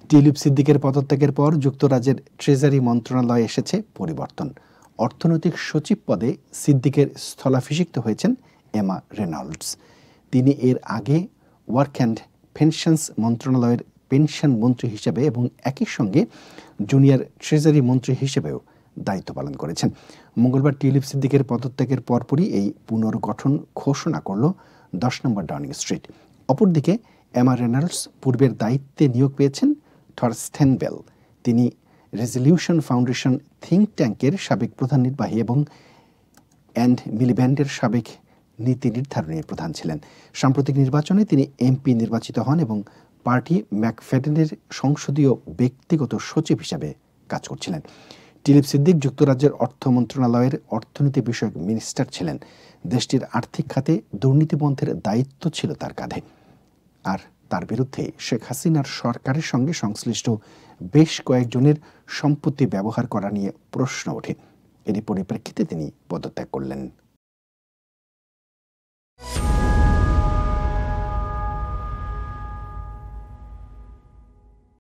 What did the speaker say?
Tulip সিদ্দিকের পদত্যাগের পর যুক্তরাজ্যের ট্রেজারি মন্ত্রণালয়ে এসেছে পরিবর্তন। অর্থনৈতিক সচিব পদে সিদ্দিকের স্থলাভিষিক্ত হয়েছেন এমা রেনল্ডস। তিনি এর আগে ওয়ার্ক অ্যান্ড পেনশনস মন্ত্রণালয়ের পেনশন মন্ত্রী হিসেবে এবং একই সঙ্গে জুনিয়র ট্রেজারি মন্ত্রী হিসেবেও দায়িত্ব পালন করেছেন। মঙ্গলবার টিউলিপ সিদ্দিকের পদত্যাগের পরপরই এই পুনর্গঠন ঘোষণা করল 10 নম্বর ডাউনিং স্ট্রিট। অপরদিকে এমা রেনল্ডস পূর্বের দায়িত্বে নিয়োগ পেয়েছেন থরস্টেন বেল। তিনি রেজলিউশন ফাউন্ডেশন থিঙ্ক ট্যাঙ্কের সাবেক প্রধান নির্বাহী এবং অ্যান্ড মিলিব্যান্ডের সাবেক নীতি নির্ধারণী প্রধান ছিলেন। সাম্প্রতিক নির্বাচনে তিনি এমপি নির্বাচিত হন এবং পার্টি ম্যাকফ্যাডেনের সংসদীয় ব্যক্তিগত সচিব হিসেবে কাজ করছিলেন। টিউলিপ সিদ্দিক যুক্তরাজ্যের অর্থ মন্ত্রণালয়ের অর্থনীতি বিষয়ক মিনিস্টার ছিলেন। দেশটির আর্থিক খাতে দুর্নীতি বন্ধের দায়িত্ব ছিল তার কাঁধে। আর তার বিরুদ্ধে শেখ হাসিনার সরকারের সঙ্গে সংশ্লিষ্ট বেশ কয়েকজনের সম্পত্তি ব্যবহার করা নিয়ে প্রশ্ন ওঠে। এরই পরিপ্রেক্ষিতে তিনি পদত্যাগ করলেন।